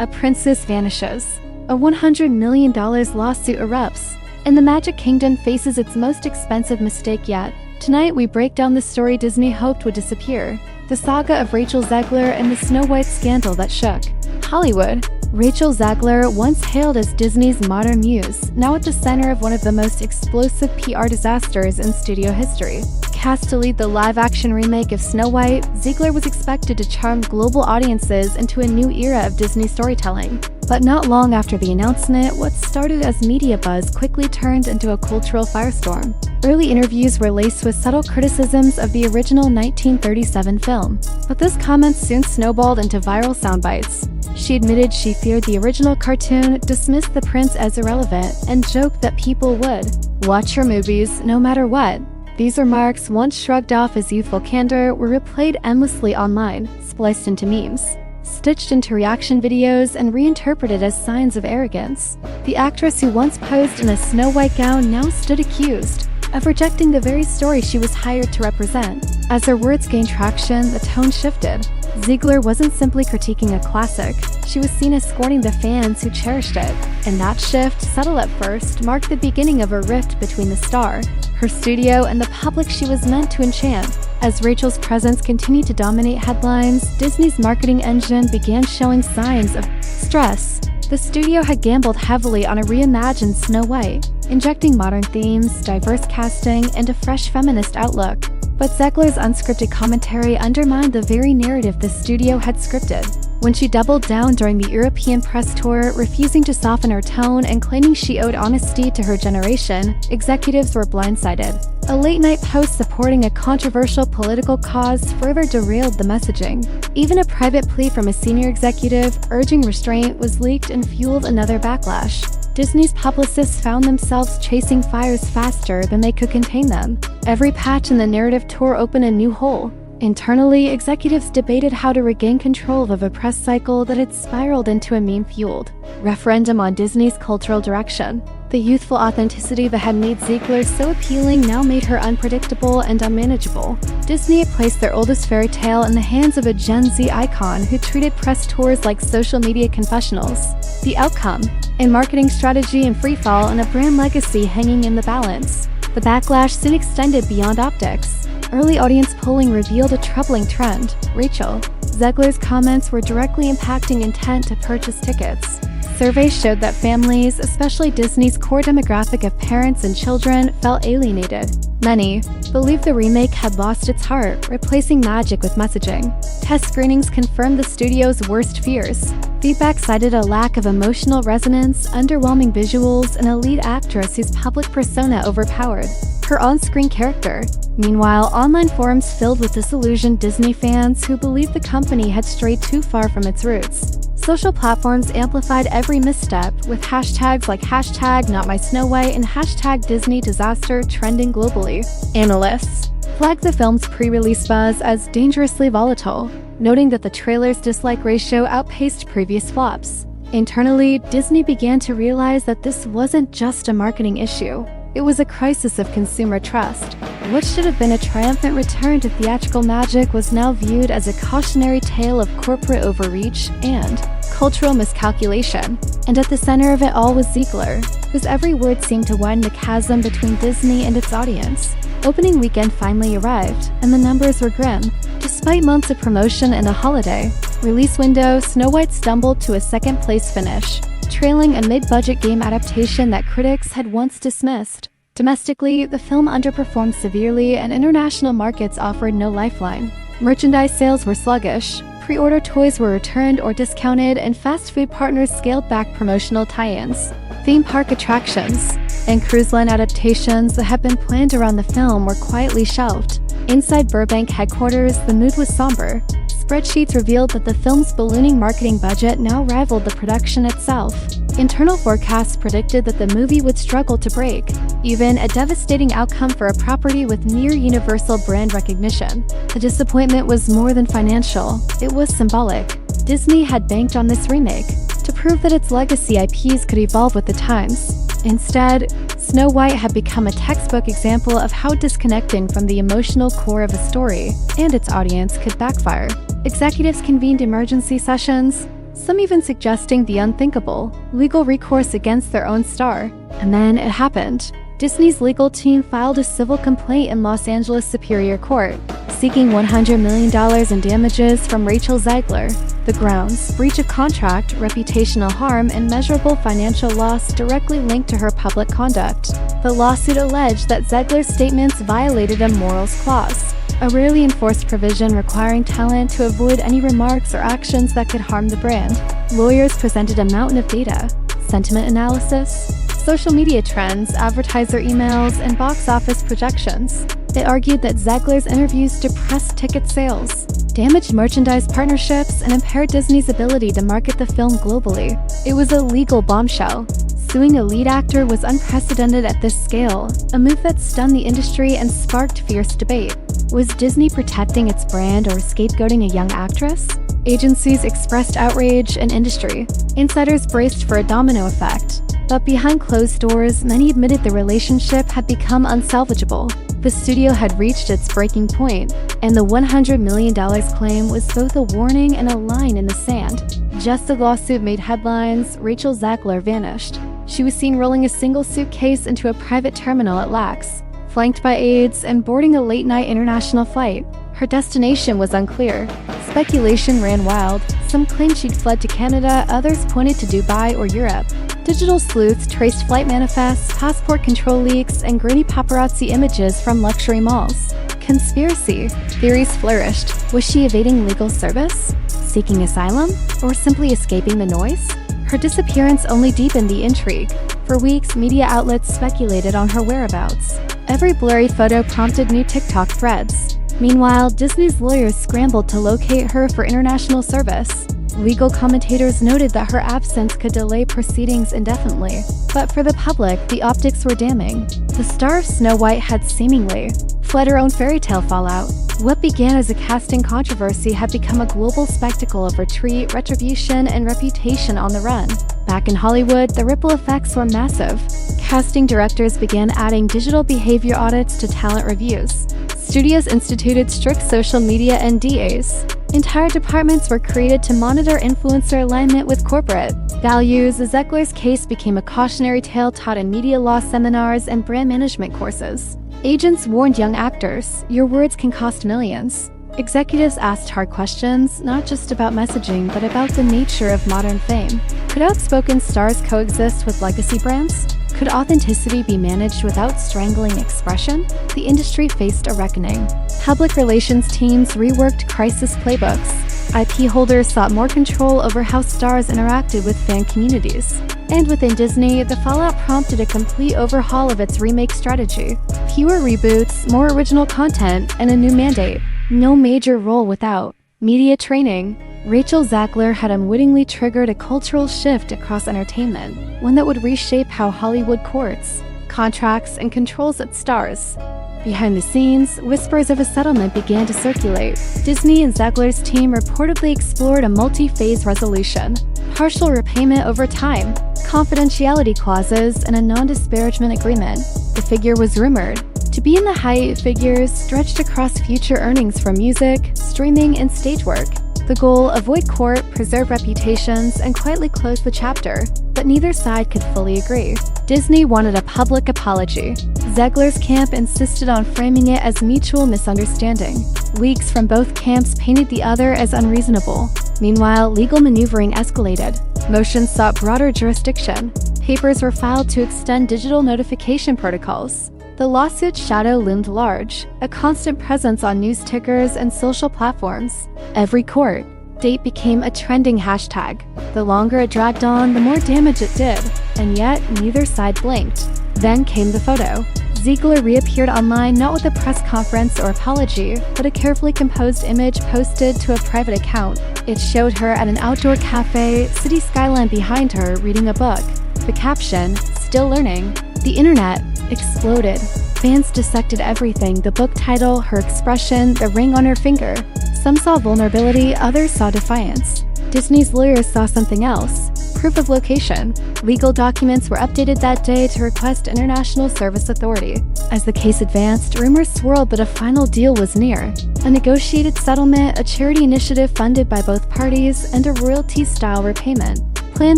A princess vanishes. A $100 million lawsuit erupts. And the Magic Kingdom faces its most expensive mistake yet. Tonight, we break down the story Disney hoped would disappear. The saga of Rachel Zegler and the Snow White scandal that shook Hollywood. Rachel Zegler, once hailed as Disney's modern muse, now at the center of one of the most explosive PR disasters in studio history. Cast to lead the live-action remake of Snow White, Zegler was expected to charm global audiences into a new era of Disney storytelling. But not long after the announcement, what started as media buzz quickly turned into a cultural firestorm. Early interviews were laced with subtle criticisms of the original 1937 film, but those comments soon snowballed into viral soundbites. She admitted she feared the original cartoon, dismissed the prince as irrelevant, and joked that people would watch her movies no matter what. These remarks, once shrugged off as youthful candor, were replayed endlessly online, spliced into memes, stitched into reaction videos, and reinterpreted as signs of arrogance. The actress who once posed in a Snow White gown now stood accused of rejecting the very story she was hired to represent. As her words gained traction, the tone shifted. Zegler wasn't simply critiquing a classic, she was seen as scorning the fans who cherished it. And that shift, subtle at first, marked the beginning of a rift between the star, her studio, and the public she was meant to enchant. As Rachel's presence continued to dominate headlines, Disney's marketing engine began showing signs of stress. The studio had gambled heavily on a reimagined Snow White, injecting modern themes, diverse casting, and a fresh feminist outlook. But Zegler's unscripted commentary undermined the very narrative the studio had scripted. When she doubled down during the European press tour, refusing to soften her tone and claiming she owed honesty to her generation, executives were blindsided. A late-night post supporting a controversial political cause further derailed the messaging. Even a private plea from a senior executive urging restraint was leaked and fueled another backlash. Disney's publicists found themselves chasing fires faster than they could contain them. Every patch in the narrative tore open a new hole. Internally, executives debated how to regain control of a press cycle that had spiraled into a meme-fueled referendum on Disney's cultural direction. The youthful authenticity that had made Zegler so appealing now made her unpredictable and unmanageable. Disney had placed their oldest fairy tale in the hands of a Gen Z icon who treated press tours like social media confessionals. The outcome? A marketing strategy in freefall and a brand legacy hanging in the balance. The backlash soon extended beyond optics. Early audience polling revealed a troubling trend. Rachel Zegler's comments were directly impacting intent to purchase tickets. Surveys showed that families, especially Disney's core demographic of parents and children, felt alienated. Many believed the remake had lost its heart, replacing magic with messaging. Test screenings confirmed the studio's worst fears. Feedback cited a lack of emotional resonance, underwhelming visuals, and a lead actress whose public persona overpowered her on-screen character. Meanwhile, online forums filled with disillusioned Disney fans who believed the company had strayed too far from its roots. Social platforms amplified every misstep, with hashtags like #NotMySnowWhite and #DisneyDisaster trending globally. Analysts flagged the film's pre-release buzz as dangerously volatile, noting that the trailer's dislike ratio outpaced previous flops. Internally, Disney began to realize that this wasn't just a marketing issue. It was a crisis of consumer trust. What should have been a triumphant return to theatrical magic was now viewed as a cautionary tale of corporate overreach and cultural miscalculation. And at the center of it all was Zegler, whose every word seemed to widen the chasm between Disney and its audience. Opening weekend finally arrived, and the numbers were grim. Despite months of promotion and a holiday release window, Snow White stumbled to a second-place finish, trailing a mid-budget game adaptation that critics had once dismissed. Domestically, the film underperformed severely and international markets offered no lifeline. Merchandise sales were sluggish, pre-order toys were returned or discounted, and fast food partners scaled back promotional tie-ins. Theme park attractions and cruise line adaptations that had been planned around the film were quietly shelved. Inside Burbank headquarters, the mood was somber. Spreadsheets revealed that the film's ballooning marketing budget now rivaled the production itself. Internal forecasts predicted that the movie would struggle to break, even a devastating outcome for a property with near-universal brand recognition. The disappointment was more than financial, it was symbolic. Disney had banked on this remake to prove that its legacy IPs could evolve with the times. Instead, Snow White had become a textbook example of how disconnecting from the emotional core of a story and its audience could backfire. Executives convened emergency sessions, some even suggesting the unthinkable, legal recourse against their own star. And then it happened. Disney's legal team filed a civil complaint in Los Angeles Superior Court, seeking $100 million in damages from Rachel Zegler. The grounds: breach of contract, reputational harm, and measurable financial loss directly linked to her public conduct. The lawsuit alleged that Zegler's statements violated a morals clause, a rarely enforced provision requiring talent to avoid any remarks or actions that could harm the brand. Lawyers presented a mountain of data: sentiment analysis, social media trends, advertiser emails, and box office projections. They argued that Zegler's interviews depressed ticket sales, damaged merchandise partnerships, and impaired Disney's ability to market the film globally. It was a legal bombshell. Suing a lead actor was unprecedented at this scale, a move that stunned the industry and sparked fierce debate. Was Disney protecting its brand or scapegoating a young actress? Agencies expressed outrage, and industry insiders braced for a domino effect. But behind closed doors, many admitted the relationship had become unsalvageable. The studio had reached its breaking point, and the $100 million claim was both a warning and a line in the sand. Just as the lawsuit made headlines, Rachel Zegler vanished. She was seen rolling a single suitcase into a private terminal at LAX, flanked by aides, and boarding a late-night international flight. Her destination was unclear. Speculation ran wild. Some claimed she'd fled to Canada, others pointed to Dubai or Europe. Digital sleuths traced flight manifests, passport control leaks, and grainy paparazzi images from luxury malls. Conspiracy theories flourished. Was she evading legal service, seeking asylum, or simply escaping the noise? Her disappearance only deepened the intrigue. For weeks, media outlets speculated on her whereabouts. Every blurry photo prompted new TikTok threads. Meanwhile, Disney's lawyers scrambled to locate her for international service. Legal commentators noted that her absence could delay proceedings indefinitely. But for the public, the optics were damning. The star of Snow White had seemingly fled her own fairytale fallout. What began as a casting controversy had become a global spectacle of retreat, retribution, and reputation on the run. Back in Hollywood, the ripple effects were massive. Casting directors began adding digital behavior audits to talent reviews. Studios instituted strict social media NDAs. Entire departments were created to monitor influencer alignment with corporate values. Zegler's case became a cautionary tale taught in media law seminars and brand management courses. Agents warned young actors, "Your words can cost millions." Executives asked hard questions, not just about messaging, but about the nature of modern fame. Could outspoken stars coexist with legacy brands? Could authenticity be managed without strangling expression? The industry faced a reckoning. Public relations teams reworked crisis playbooks. IP holders sought more control over how stars interacted with fan communities. And within Disney, the fallout prompted a complete overhaul of its remake strategy. Fewer reboots, more original content, and a new mandate. No major role without media training. Rachel Zegler had unwittingly triggered a cultural shift across entertainment, one that would reshape how Hollywood courts, contracts, and controls its stars. Behind the scenes, whispers of a settlement began to circulate. Disney and Zegler's team reportedly explored a multi-phase resolution: partial repayment over time, confidentiality clauses, and a non-disparagement agreement. The figure was rumored to be in the high eight figures, stretched across future earnings from music, streaming, and stage work. The goal: avoid court, preserve reputations, and quietly close the chapter. But neither side could fully agree. Disney wanted a public apology. Zegler's camp insisted on framing it as mutual misunderstanding. Leaks from both camps painted the other as unreasonable. Meanwhile, legal maneuvering escalated. Motions sought broader jurisdiction. Papers were filed to extend digital notification protocols. The lawsuit's shadow loomed large, a constant presence on news tickers and social platforms. Every court date became a trending hashtag. The longer it dragged on, the more damage it did, and yet neither side blinked. Then came the photo. Zegler reappeared online not with a press conference or apology, but a carefully composed image posted to a private account. It showed her at an outdoor cafe, city skyline behind her, reading a book. The caption, "Still learning." The internet exploded. Fans dissected everything: the book title, her expression, the ring on her finger. Some saw vulnerability, others saw defiance. Disney's lawyers saw something else: Proof of location. Legal documents were updated that day to request International Service Authority. As the case advanced, rumors swirled that a final deal was near. A negotiated settlement, a charity initiative funded by both parties, and a royalty-style repayment plan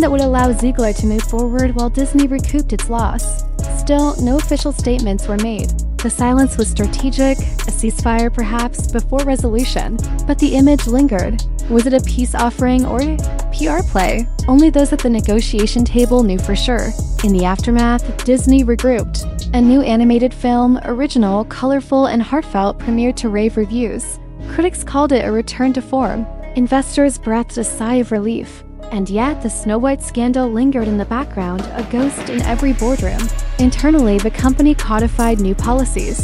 that would allow Zegler to move forward while Disney recouped its loss. Still, no official statements were made. The silence was strategic, a ceasefire perhaps, before resolution, but the image lingered. Was it a peace offering or PR play? Only those at the negotiation table knew for sure. In the aftermath, Disney regrouped. A new animated film, original, colorful, and heartfelt, premiered to rave reviews. Critics called it a return to form. Investors breathed a sigh of relief. And yet, the Snow White scandal lingered in the background, a ghost in every boardroom. Internally, the company codified new policies: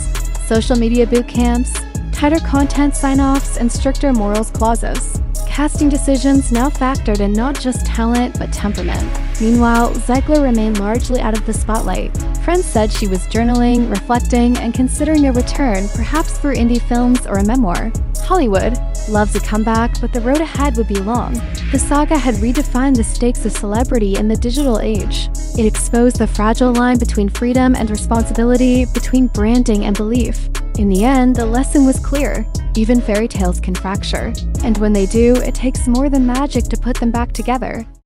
social media boot camps, tighter content sign-offs, and stricter morals clauses. Casting decisions now factored in not just talent, but temperament. Meanwhile, Zegler remained largely out of the spotlight. Friends said she was journaling, reflecting, and considering a return, perhaps for indie films or a memoir. Hollywood loves a comeback, but the road ahead would be long. The saga had redefined the stakes of celebrity in the digital age. It exposed the fragile line between freedom and responsibility, between branding and belief. In the end, the lesson was clear. Even fairy tales can fracture. And when they do, it takes more than magic to put them back together.